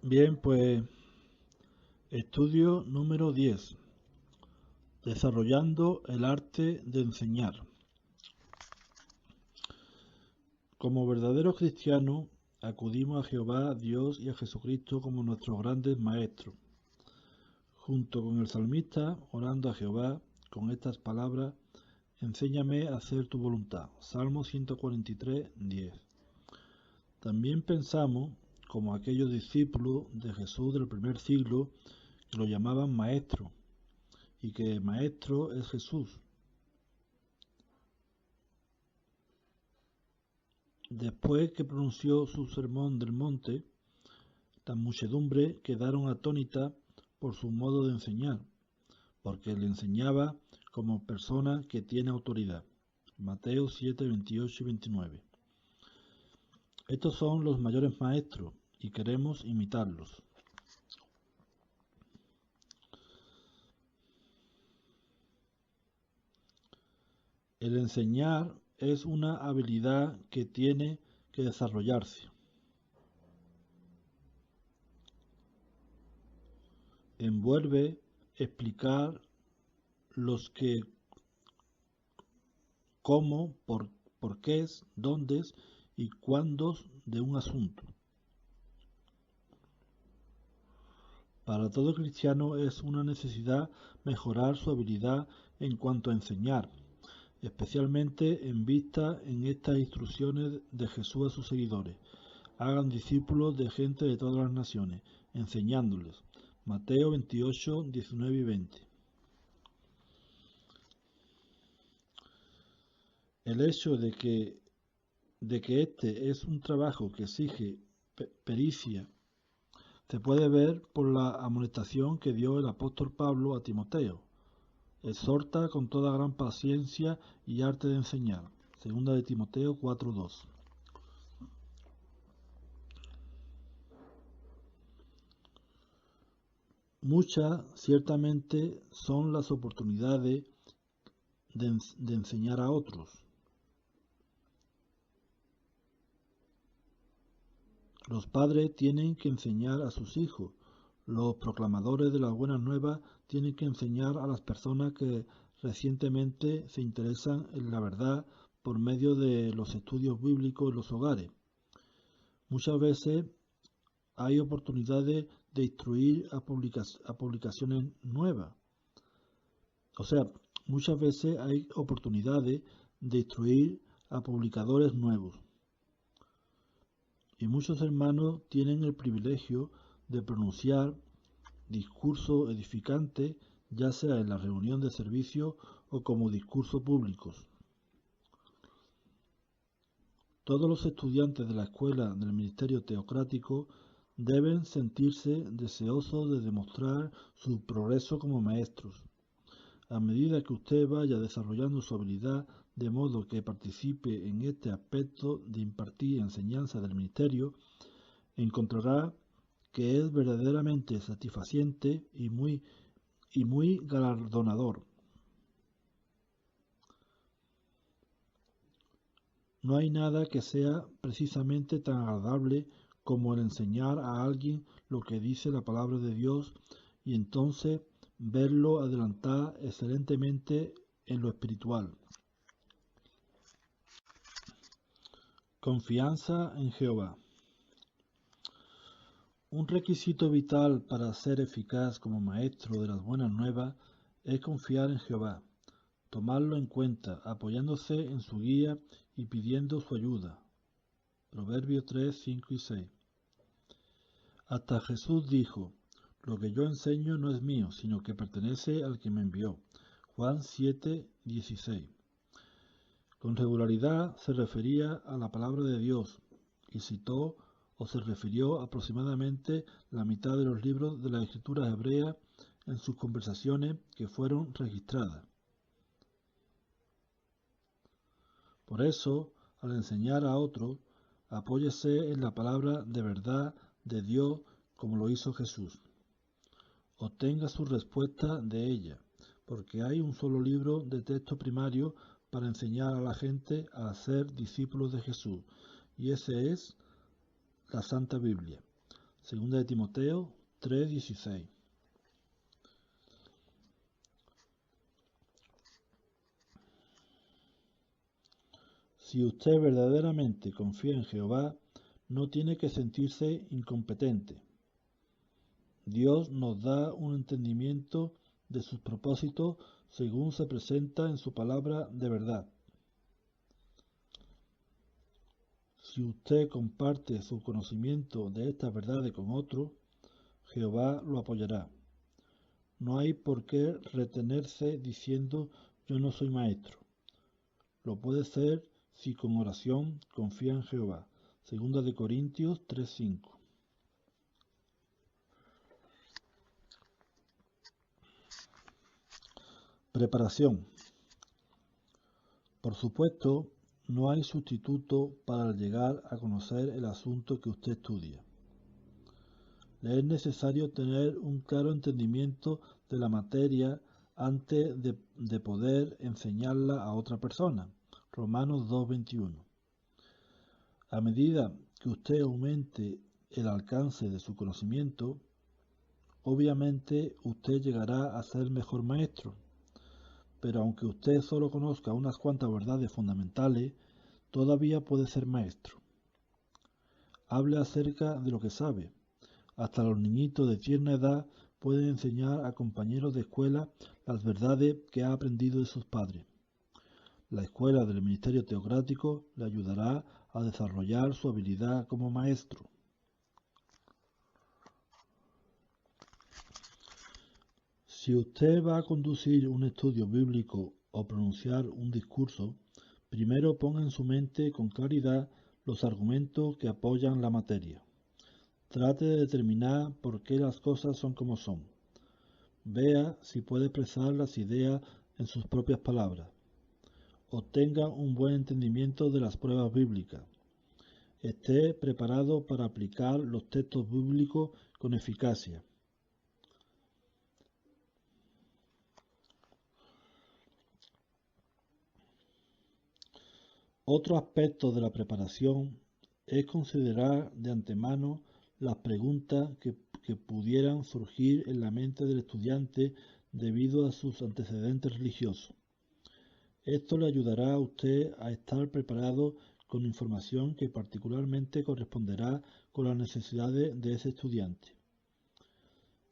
Bien, pues estudio número 10. Desarrollando el arte de enseñar. Como verdaderos cristianos, acudimos a Jehová, Dios y a Jesucristo como nuestros grandes maestros. Junto con el salmista, orando a Jehová con estas palabras: enséñame a hacer tu voluntad. Salmo 143, 10. También pensamos, como aquellos discípulos de Jesús del primer siglo, que lo llamaban maestro, y que maestro es Jesús. Después que pronunció su sermón del monte, la muchedumbre quedaron atónitas por su modo de enseñar, porque le enseñaba como persona que tiene autoridad. Mateo 7, 28 y 29. Estos son los mayores maestros y queremos imitarlos. El enseñar es una habilidad que tiene que desarrollarse. Envuelve explicar los que, cómo, por qué, dónde y cuándo de un asunto. Para todo cristiano es una necesidad mejorar su habilidad en cuanto a enseñar, especialmente en vista en estas instrucciones de Jesús a sus seguidores. Hagan discípulos de gente de todas las naciones, enseñándoles. Mateo 28, 19 y 20. El hecho de que este es un trabajo que exige pericia se puede ver por la amonestación que dio el apóstol Pablo a Timoteo. Exhorta con toda gran paciencia y arte de enseñar. Segunda de Timoteo 4:2. Muchas ciertamente son las oportunidades de enseñar a otros. Los padres tienen que enseñar a sus hijos. Los proclamadores de las buenas nuevas tienen que enseñar a las personas que recientemente se interesan en la verdad por medio de los estudios bíblicos en los hogares. Muchas veces hay oportunidades de instruir a publicaciones nuevas. Muchas veces hay oportunidades de instruir a publicadores nuevos. Y muchos hermanos tienen el privilegio de pronunciar discursos edificantes, ya sea en la reunión de servicio o como discursos públicos. Todos los estudiantes de la escuela del ministerio teocrático deben sentirse deseosos de demostrar su progreso como maestros. A medida que usted vaya desarrollando su habilidad de modo que participe en este aspecto de impartir enseñanza del ministerio, encontrará que es verdaderamente satisfaciente y muy galardonador. No hay nada que sea precisamente tan agradable como el enseñar a alguien lo que dice la palabra de Dios y entonces verlo adelantar excelentemente en lo espiritual. Confianza en Jehová. Un requisito vital para ser eficaz como maestro de las buenas nuevas es confiar en Jehová, tomarlo en cuenta, apoyándose en su guía y pidiendo su ayuda. Proverbios 3, 5 y 6. Hasta Jesús dijo: lo que yo enseño no es mío, sino que pertenece al que me envió. Juan 7, 16. Con regularidad se refería a la palabra de Dios y citó o se refirió aproximadamente la mitad de los libros de las Escrituras hebreas en sus conversaciones que fueron registradas. Por eso, al enseñar a otros, apóyese en la palabra de verdad de Dios como lo hizo Jesús. Obtenga su respuesta de ella, porque hay un solo libro de texto primario para enseñar a la gente a ser discípulos de Jesús, y ese es la Santa Biblia. Segunda de Timoteo 3:16. Si usted verdaderamente confía en Jehová, no tiene que sentirse incompetente. Dios nos da un entendimiento de sus propósitos según se presenta en su palabra de verdad. Si usted comparte su conocimiento de estas verdades con otros, Jehová lo apoyará. No hay por qué retenerse diciendo yo no soy maestro. Lo puede ser si con oración confía en Jehová. Segunda de Corintios 3:5. Preparación. Por supuesto, no hay sustituto para llegar a conocer el asunto que usted estudia. Le es necesario tener un claro entendimiento de la materia antes de poder enseñarla a otra persona. Romanos 2:21. A medida que usted aumente el alcance de su conocimiento, obviamente usted llegará a ser mejor maestro. Pero aunque usted solo conozca unas cuantas verdades fundamentales, todavía puede ser maestro. Hable acerca de lo que sabe. Hasta los niñitos de tierna edad pueden enseñar a compañeros de escuela las verdades que ha aprendido de sus padres. La escuela del ministerio teocrático le ayudará a desarrollar su habilidad como maestro. Si usted va a conducir un estudio bíblico o pronunciar un discurso, primero ponga en su mente con claridad los argumentos que apoyan la materia. Trate de determinar por qué las cosas son como son. Vea si puede expresar las ideas en sus propias palabras. Obtenga un buen entendimiento de las pruebas bíblicas. Esté preparado para aplicar los textos bíblicos con eficacia. Otro aspecto de la preparación es considerar de antemano las preguntas que pudieran surgir en la mente del estudiante debido a sus antecedentes religiosos. Esto le ayudará a usted a estar preparado con información que particularmente corresponderá con las necesidades de ese estudiante.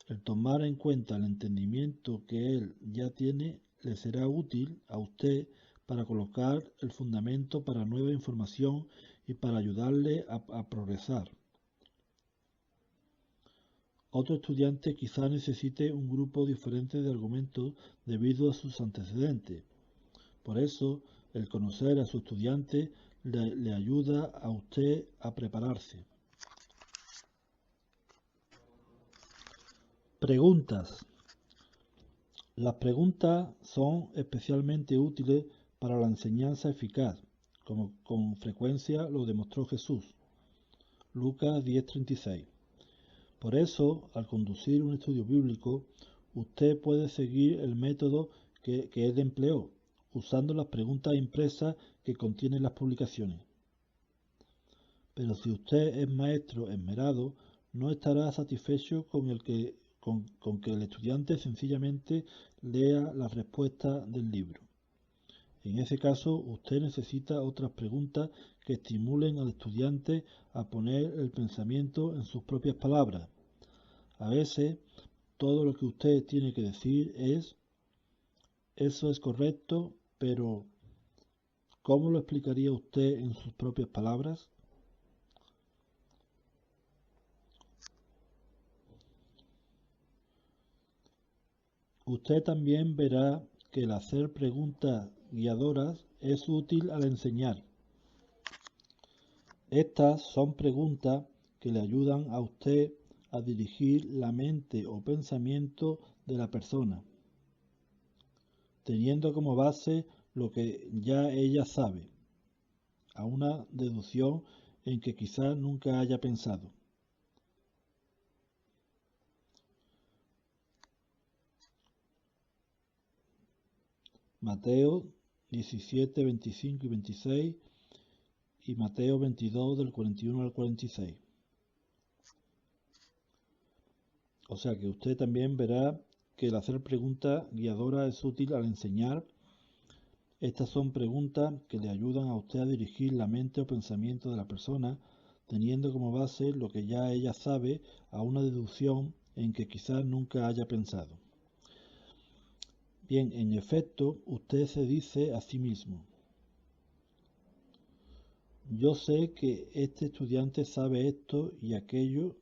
El tomar en cuenta el entendimiento que él ya tiene le será útil a usted para colocar el fundamento para nueva información y para ayudarle a progresar. Otro estudiante quizá necesite un grupo diferente de argumentos debido a sus antecedentes. Por eso, el conocer a su estudiante le ayuda a usted a prepararse. Preguntas. Las preguntas son especialmente útiles para la enseñanza eficaz, como con frecuencia lo demostró Jesús. Lucas 10:36. Por eso, al conducir un estudio bíblico, usted puede seguir el método que él empleó, usando las preguntas impresas que contienen las publicaciones. Pero si usted es maestro esmerado, no estará satisfecho con que el estudiante sencillamente lea la respuesta del libro. En ese caso, usted necesita otras preguntas que estimulen al estudiante a poner el pensamiento en sus propias palabras. A veces, todo lo que usted tiene que decir es, eso es correcto, pero ¿cómo lo explicaría usted en sus propias palabras? Usted también verá que el hacer preguntas guiadoras es útil al enseñar. Estas son preguntas que le ayudan a usted a dirigir la mente o pensamiento de la persona, teniendo como base lo que ya ella sabe, a una deducción en que quizá nunca haya pensado. Mateo 17, 25 y 26 y Mateo 22 del 41 al 46. O sea que usted también verá que el hacer preguntas guiadoras es útil al enseñar. Estas son preguntas que le ayudan a usted a dirigir la mente o pensamiento de la persona, teniendo como base lo que ya ella sabe a una deducción en que quizás nunca haya pensado. Bien, en efecto, usted se dice a sí mismo: yo sé que este estudiante sabe esto y aquello,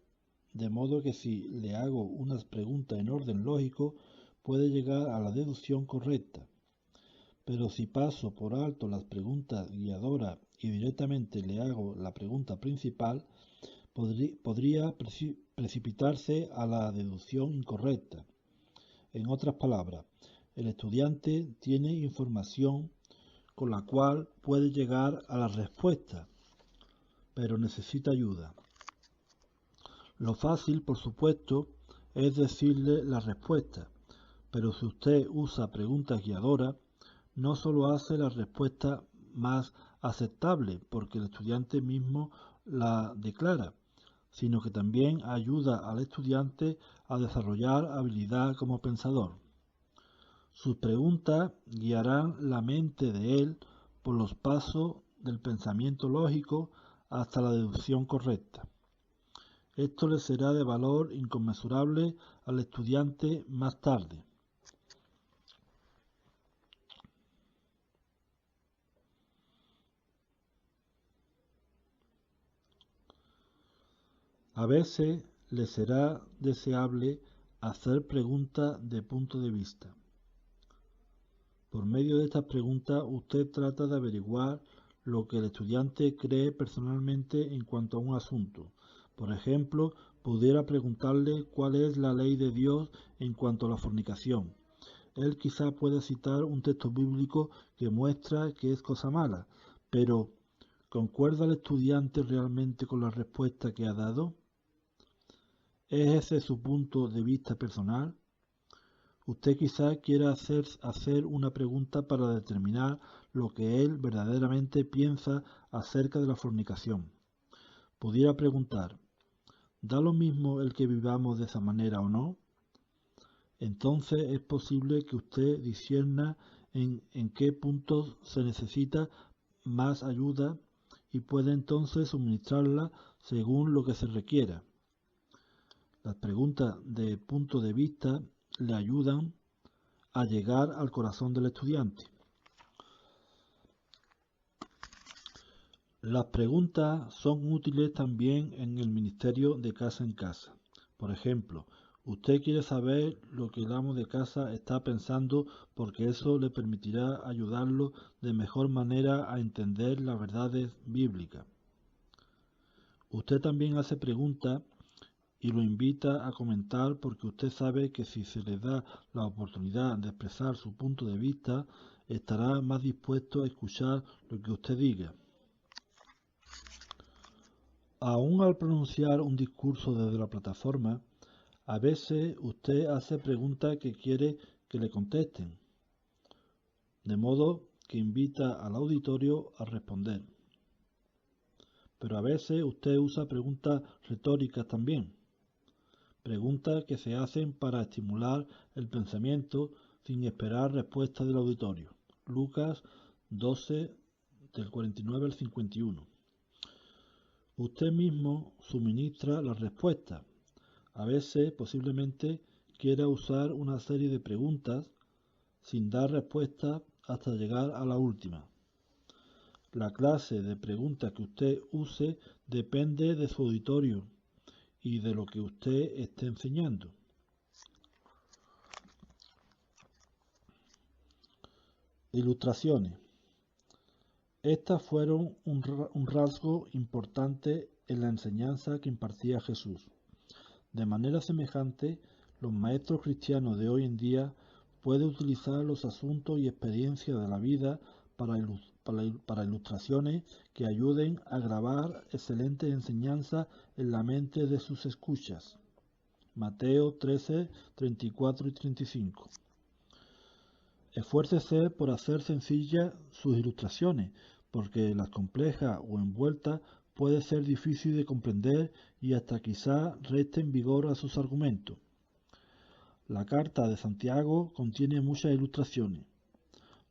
de modo que si le hago unas preguntas en orden lógico, puede llegar a la deducción correcta. Pero si paso por alto las preguntas guiadoras y directamente le hago la pregunta principal, podría precipitarse a la deducción incorrecta. En otras palabras, el estudiante tiene información con la cual puede llegar a la respuesta, pero necesita ayuda. Lo fácil, por supuesto, es decirle la respuesta, pero si usted usa preguntas guiadoras, no solo hace la respuesta más aceptable porque el estudiante mismo la declara, sino que también ayuda al estudiante a desarrollar habilidad como pensador. Sus preguntas guiarán la mente de él por los pasos del pensamiento lógico hasta la deducción correcta. Esto le será de valor inconmensurable al estudiante más tarde. A veces le será deseable hacer preguntas de punto de vista. Por medio de estas preguntas, usted trata de averiguar lo que el estudiante cree personalmente en cuanto a un asunto. Por ejemplo, pudiera preguntarle cuál es la ley de Dios en cuanto a la fornicación. Él quizá pueda citar un texto bíblico que muestra que es cosa mala, pero ¿concuerda el estudiante realmente con la respuesta que ha dado? ¿Es ese su punto de vista personal? Usted quizá quiera hacer una pregunta para determinar lo que él verdaderamente piensa acerca de la fornicación. Pudiera preguntar: ¿da lo mismo el que vivamos de esa manera o no? Entonces es posible que usted discierna en qué puntos se necesita más ayuda y puede entonces suministrarla según lo que se requiera. Las preguntas de punto de vista le ayudan a llegar al corazón del estudiante. Las preguntas son útiles también en el ministerio de casa en casa. Por ejemplo, usted quiere saber lo que el amo de casa está pensando porque eso le permitirá ayudarlo de mejor manera a entender las verdades bíblicas. Usted también hace preguntas y lo invita a comentar porque usted sabe que si se le da la oportunidad de expresar su punto de vista, estará más dispuesto a escuchar lo que usted diga. Aún al pronunciar un discurso desde la plataforma, a veces usted hace preguntas que quiere que le contesten, de modo que invita al auditorio a responder. Pero a veces usted usa preguntas retóricas también. Preguntas que se hacen para estimular el pensamiento sin esperar respuesta del auditorio. Lucas 12, del 49 al 51. Usted mismo suministra la respuesta. A veces, posiblemente, quiera usar una serie de preguntas sin dar respuesta hasta llegar a la última. La clase de preguntas que usted use depende de su auditorio y de lo que usted esté enseñando. Ilustraciones. Estas fueron un rasgo importante en la enseñanza que impartía Jesús. De manera semejante, los maestros cristianos de hoy en día pueden utilizar los asuntos y experiencias de la vida para ilustraciones que ayuden a grabar excelentes enseñanzas en la mente de sus escuchas. Mateo 13, 34 y 35. Esfuércese por hacer sencillas sus ilustraciones, porque las complejas o envueltas puede ser difícil de comprender y hasta quizá resten vigor a sus argumentos. La carta de Santiago contiene muchas ilustraciones.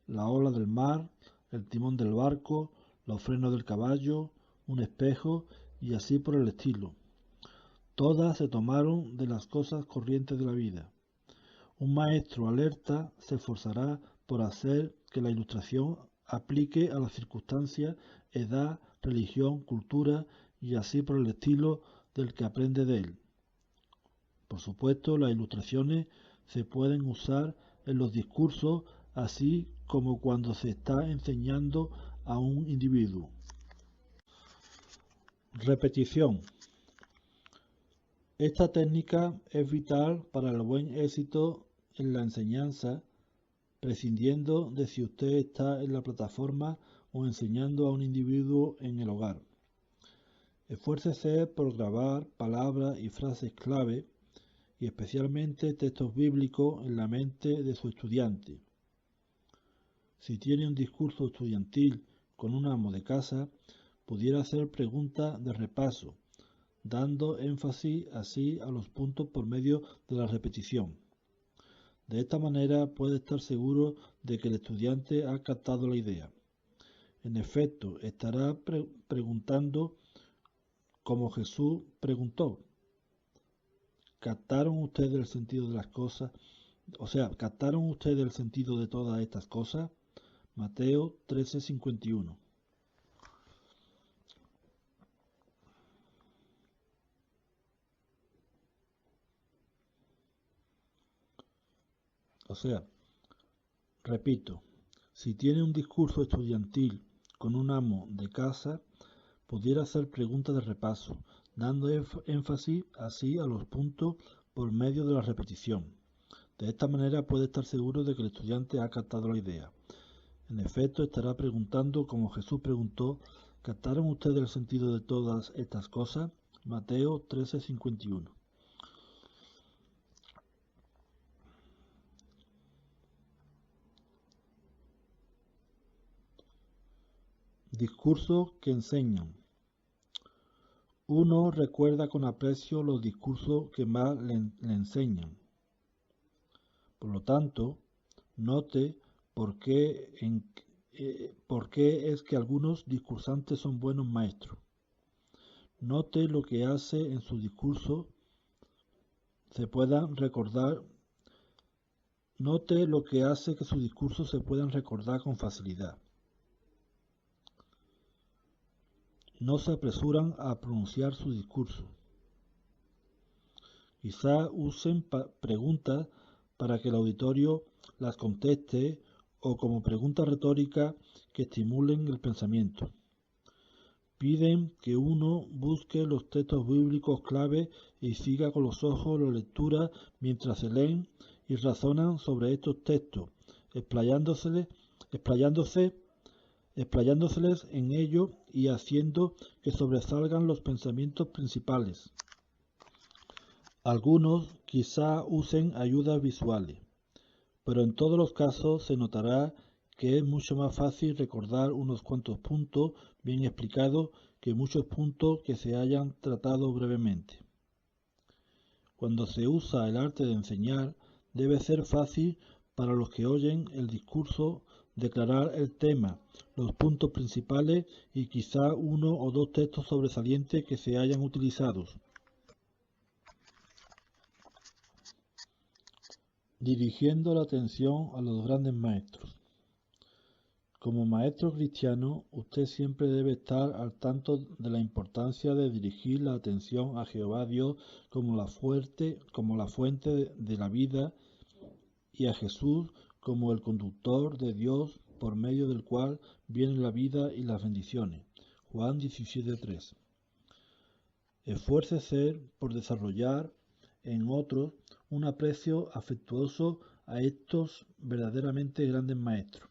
La ola del mar, el timón del barco, los frenos del caballo, un espejo y así por el estilo. Todas se tomaron de las cosas corrientes de la vida. Un maestro alerta se esforzará por hacer que la ilustración aplique a las circunstancias, edad, religión, cultura y así por el estilo del que aprende de él. Por supuesto, las ilustraciones se pueden usar en los discursos así como cuando se está enseñando a un individuo. Repetición. Esta técnica es vital para el buen éxito en la enseñanza, prescindiendo de si usted está en la plataforma o enseñando a un individuo en el hogar. Esfuércese por grabar palabras y frases clave y especialmente textos bíblicos en la mente de su estudiante. Si tiene un discurso estudiantil con un amo de casa, pudiera hacer preguntas de repaso, dando énfasis así a los puntos por medio de la repetición. De esta manera puede estar seguro de que el estudiante ha captado la idea. En efecto, estará preguntando como Jesús preguntó. ¿Captaron ustedes el sentido de las cosas? ¿Captaron ustedes el sentido de todas estas cosas? Mateo 13:51. Repito, si tiene un discurso estudiantil con un amo de casa, pudiera hacer preguntas de repaso, dando énfasis así a los puntos por medio de la repetición. De esta manera puede estar seguro de que el estudiante ha captado la idea. En efecto, estará preguntando como Jesús preguntó, ¿captaron ustedes el sentido de todas estas cosas? Mateo 13:51. Discursos que enseñan. Uno recuerda con aprecio los discursos que más le enseñan. Por lo tanto, note por qué es que algunos discursantes son buenos maestros. Note lo que hace en su discurso se puedan recordar. Note lo que hace que sus discursos se puedan recordar con facilidad. No se apresuran a pronunciar su discurso. Quizá usen preguntas para que el auditorio las conteste o como preguntas retóricas que estimulen el pensamiento. Piden que uno busque los textos bíblicos clave y siga con los ojos la lectura mientras se leen y razonan sobre estos textos, explayándoseles en ello y haciendo que sobresalgan los pensamientos principales. Algunos quizá usen ayudas visuales, pero en todos los casos se notará que es mucho más fácil recordar unos cuantos puntos bien explicados que muchos puntos que se hayan tratado brevemente. Cuando se usa el arte de enseñar, debe ser fácil para los que oyen el discurso declarar el tema, los puntos principales y quizá uno o dos textos sobresalientes que se hayan utilizado. Dirigiendo la atención a los grandes maestros. Como maestro cristiano, usted siempre debe estar al tanto de la importancia de dirigir la atención a Jehová Dios como la fuente de la vida y a Jesús como el conductor de Dios por medio del cual viene la vida y las bendiciones. Juan 17:3. Esfuércese por desarrollar en otros un aprecio afectuoso a estos verdaderamente grandes maestros.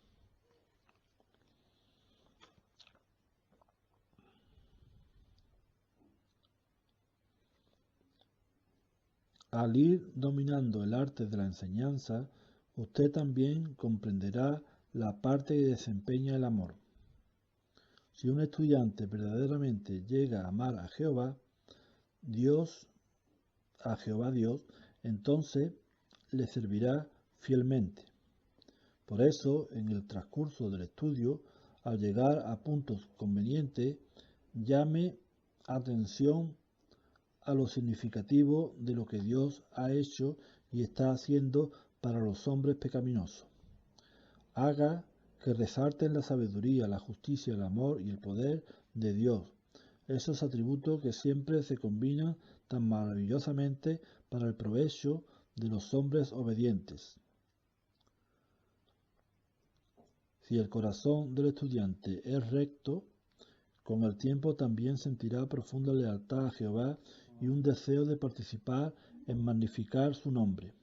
Al ir dominando el arte de la enseñanza, usted también comprenderá la parte que desempeña el amor. Si un estudiante verdaderamente llega a amar a Jehová Dios, entonces le servirá fielmente. Por eso, en el transcurso del estudio, al llegar a puntos convenientes, llame atención a lo significativo de lo que Dios ha hecho y está haciendo para los hombres pecaminosos. Haga que resalten la sabiduría, la justicia, el amor y el poder de Dios, esos atributos que siempre se combinan tan maravillosamente para el provecho de los hombres obedientes. Si el corazón del estudiante es recto, con el tiempo también sentirá profunda lealtad a Jehová y un deseo de participar en magnificar su nombre.